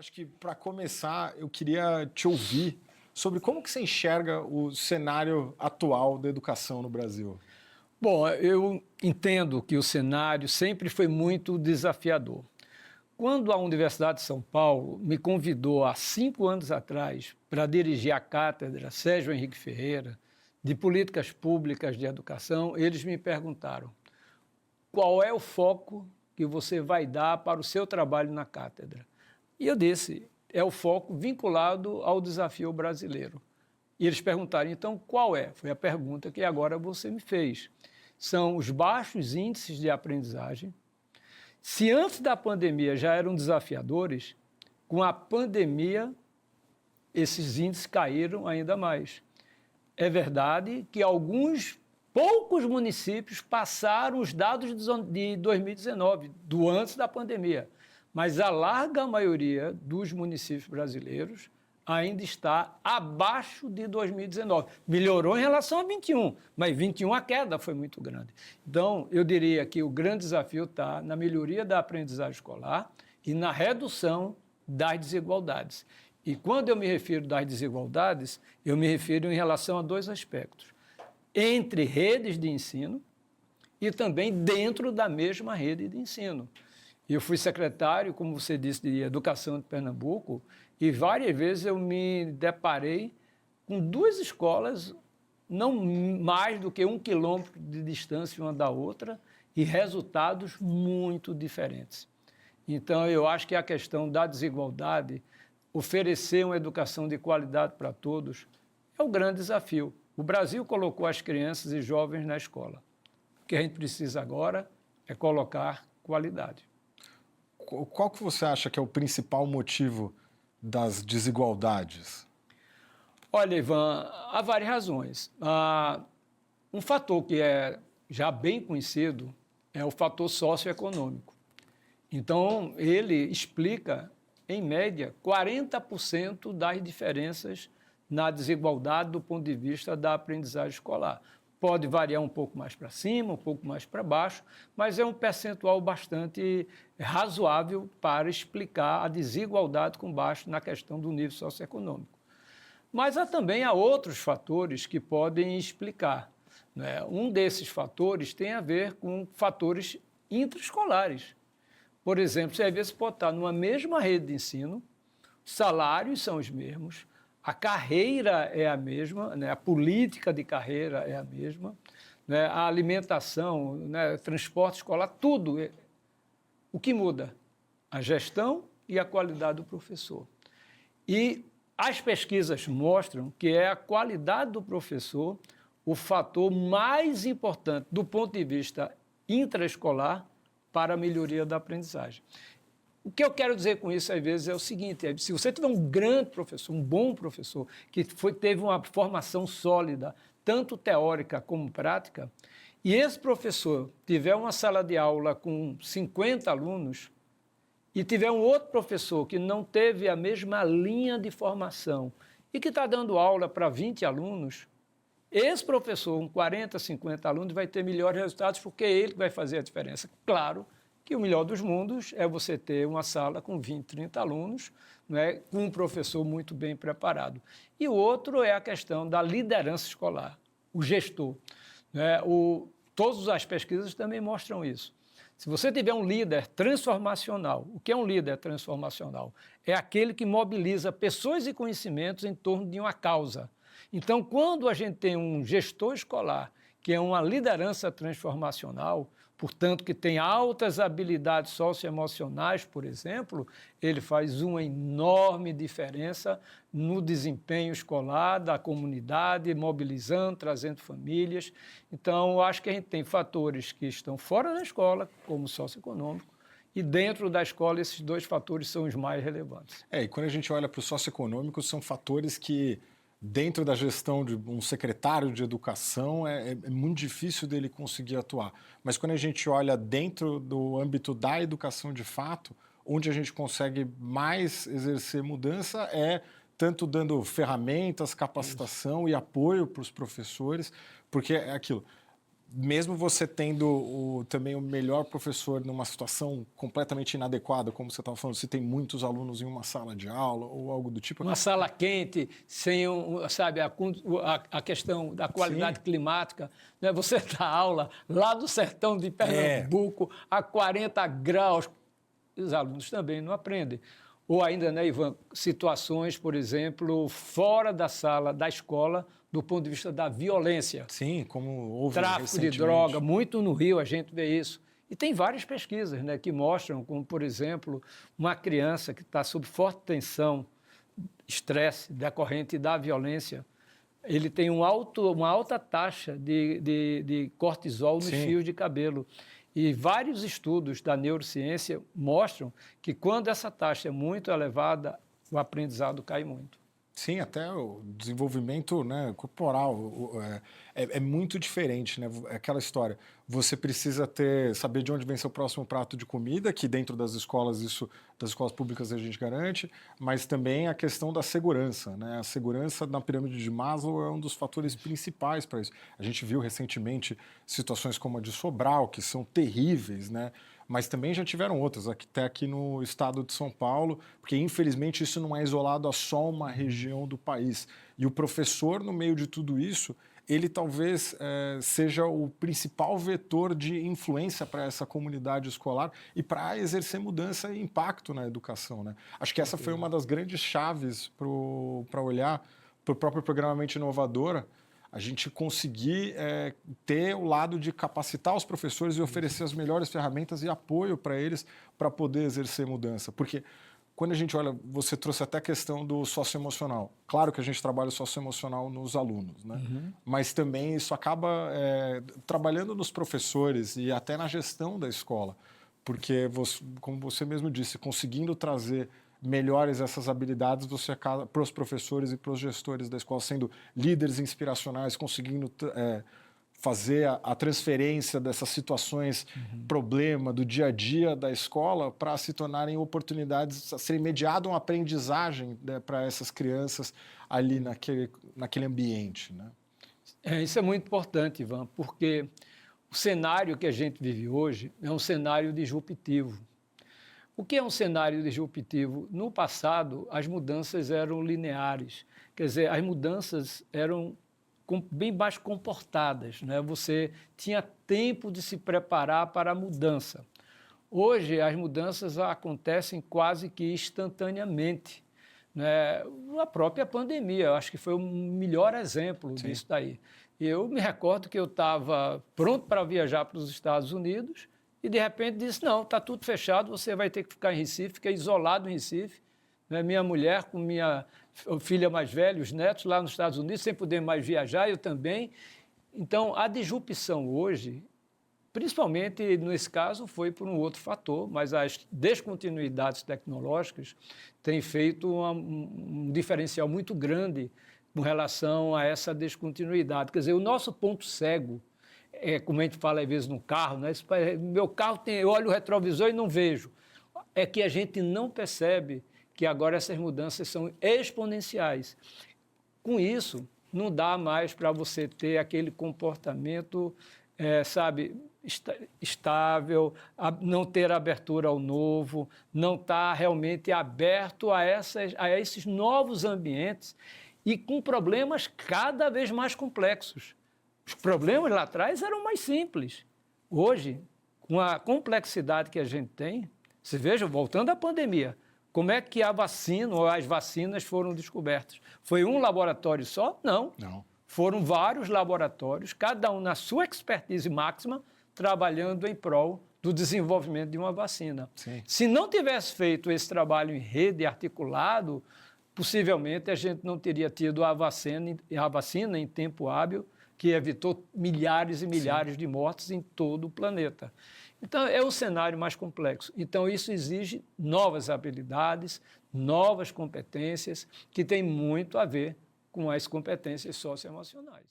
acho que, para começar, eu queria te ouvir sobre como que você enxerga o cenário atual da educação no Brasil. Bom, eu entendo que o cenário sempre foi muito desafiador. Quando a Universidade de São Paulo me convidou há 5 anos atrás para dirigir a cátedra Sérgio Henrique Ferreira de Políticas Públicas de Educação, eles me perguntaram: qual é o foco que você vai dar para o seu trabalho na cátedra? E eu disse: é o foco vinculado ao desafio brasileiro. E eles perguntaram: então qual é? Foi a pergunta que agora você me fez. São os baixos índices de aprendizagem. Se antes da pandemia já eram desafiadores, com a pandemia esses índices caíram ainda mais. É verdade que poucos municípios passaram os dados de 2019, do antes da pandemia, mas a larga maioria dos municípios brasileiros ainda está abaixo de 2019. Melhorou em relação a 21, mas 21 a queda foi muito grande. Então, eu diria que o grande desafio está na melhoria da aprendizagem escolar e na redução das desigualdades. E quando eu me refiro às desigualdades, eu me refiro em relação a 2 aspectos: entre redes de ensino e também dentro da mesma rede de ensino. Eu fui secretário, como você disse, de Educação de Pernambuco, e várias vezes eu me deparei com 2 escolas, não mais do que 1 quilômetro de distância uma da outra, e resultados muito diferentes. Então, eu acho que a questão da desigualdade, oferecer uma educação de qualidade para todos, é o grande desafio. O Brasil colocou as crianças e jovens na escola. O que a gente precisa agora é colocar qualidade. Qual que você acha que é o principal motivo das desigualdades? Olha, Ivan, há várias razões. Um fator que é já bem conhecido é o fator socioeconômico. Então, ele explica, em média, 40% das diferenças na desigualdade do ponto de vista da aprendizagem escolar. Pode variar um pouco mais para cima, um pouco mais para baixo, mas é um percentual bastante razoável para explicar a desigualdade com baixo na questão do nível socioeconômico. Mas há outros fatores que podem explicar, né? Um desses fatores tem a ver com fatores intraescolares. Por exemplo, você às vezes pode estar numa mesma rede de ensino, salários são os mesmos, a carreira é a mesma, né? A política de carreira é a mesma, né? A alimentação, né? Transporte escolar, tudo. O que muda? A gestão e a qualidade do professor. E as pesquisas mostram que é a qualidade do professor o fator mais importante do ponto de vista intraescolar para a melhoria da aprendizagem. O que eu quero dizer com isso, às vezes, é o seguinte: se você tiver um grande professor, um bom professor, que teve uma formação sólida, tanto teórica como prática, e esse professor tiver uma sala de aula com 50 alunos, e tiver um outro professor que não teve a mesma linha de formação e que está dando aula para 20 alunos, esse professor, com 40, 50 alunos, vai ter melhores resultados porque é ele que vai fazer a diferença. Claro que o melhor dos mundos é você ter uma sala com 20, 30 alunos, né, com um professor muito bem preparado. E o outro é a questão da liderança escolar, o gestor, né? Todas as pesquisas também mostram isso. Se você tiver um líder transformacional, o que é um líder transformacional? É aquele que mobiliza pessoas e conhecimentos em torno de uma causa. Então, quando a gente tem um gestor escolar, que é uma liderança transformacional, portanto, que tem altas habilidades socioemocionais, por exemplo, ele faz uma enorme diferença no desempenho escolar da comunidade, mobilizando, trazendo famílias. Então, eu acho que a gente tem fatores que estão fora da escola, como o socioeconômico, e dentro da escola esses 2 fatores são os mais relevantes. E quando a gente olha para o socioeconômico, são fatores que, dentro da gestão de um secretário de educação, é muito difícil dele conseguir atuar. Mas quando a gente olha dentro do âmbito da educação de fato, onde a gente consegue mais exercer mudança é tanto dando ferramentas, capacitação e apoio para os professores, porque é aquilo. mesmo você tendo também o melhor professor numa situação completamente inadequada, como você estava falando, se tem muitos alunos em uma sala de aula ou algo do tipo. Uma sala quente, sem sabe, a questão da qualidade climática. Né? Você dá aula lá do sertão de Pernambuco, a 40 graus, os alunos também não aprendem. Ou ainda, né, Ivan, situações, por exemplo, fora da sala da escola, do ponto de vista da violência. Sim, como houve Tráfico de droga, muito no Rio a gente vê isso. E tem várias pesquisas, né, que mostram, como, por exemplo, uma criança que está sob forte tensão, estresse decorrente da violência, ele tem uma alta taxa de cortisol nos fios de cabelo. E vários estudos da neurociência mostram que quando essa taxa é muito elevada, o aprendizado cai muito. Sim, até o desenvolvimento, né, corporal é muito diferente, né? Aquela história. Você precisa saber de onde vem seu próximo prato de comida, que dentro das escolas das escolas públicas a gente garante, mas também a questão da segurança, né? A segurança na pirâmide de Maslow é um dos fatores principais para isso. A gente viu recentemente situações como a de Sobral, que são terríveis, né? Mas também já tiveram outras, até aqui no estado de São Paulo, porque infelizmente isso não é isolado a só uma região do país. E o professor, no meio de tudo isso, ele talvez seja o principal vetor de influência para essa comunidade escolar e para exercer mudança e impacto na educação, né? Acho que essa foi uma das grandes chaves para olhar para o próprio Programa Mente Inovadora, a gente conseguir ter o lado de capacitar os professores e oferecer as melhores ferramentas e apoio para eles para poder exercer mudança. Porque quando a gente olha, você trouxe até a questão do socioemocional. Claro que a gente trabalha o socioemocional nos alunos, né? Mas também isso acaba trabalhando nos professores e até na gestão da escola. Porque, como você mesmo disse, conseguindo trazer melhores essas habilidades, você acaba, para os professores e para os gestores da escola, sendo líderes inspiracionais, conseguindo fazer a transferência dessas situações, problema do dia a dia da escola, para se tornarem oportunidades, a ser mediada uma aprendizagem, né, para essas crianças ali naquele ambiente, né? Isso é muito importante, Ivan, porque o cenário que a gente vive hoje é um cenário disruptivo. O que é um cenário disruptivo? No passado, as mudanças eram lineares, quer dizer, as mudanças eram bem mais comportadas, né? Você tinha tempo de se preparar para a mudança. Hoje, as mudanças acontecem quase que instantaneamente, né? A própria pandemia, eu acho que foi o melhor exemplo disso daí. Eu me recordo que eu estava pronto para viajar para os Estados Unidos, e, de repente, disse, não, está tudo fechado, você vai ter que ficar em Recife, fiquei isolado em Recife. Né? Minha mulher com minha filha mais velha, os netos lá nos Estados Unidos, sem poder mais viajar, eu também. Então, a disrupção hoje, principalmente nesse caso, foi por um outro fator, mas as descontinuidades tecnológicas têm feito um diferencial muito grande com relação a essa descontinuidade. Quer dizer, o nosso ponto cego, como a gente fala às vezes no carro, né? Meu carro eu olho o retrovisor e não vejo. É que a gente não percebe que agora essas mudanças são exponenciais. Com isso, não dá mais para você ter aquele comportamento, sabe, estável, não ter abertura ao novo, não estar realmente aberto a esses novos ambientes e com problemas cada vez mais complexos. Os problemas lá atrás eram mais simples. Hoje, com a complexidade que a gente tem, você veja, voltando à pandemia, como é que a vacina ou as vacinas foram descobertas? Foi um laboratório só? Não. Foram vários laboratórios, cada um na sua expertise máxima, trabalhando em prol do desenvolvimento de uma vacina. Sim. Se não tivesse feito esse trabalho em rede, articulado, possivelmente a gente não teria tido a vacina em tempo hábil, que evitou milhares e milhares de mortes em todo o planeta. Então, é o cenário mais complexo. Então, isso exige novas habilidades, novas competências, que têm muito a ver com as competências socioemocionais.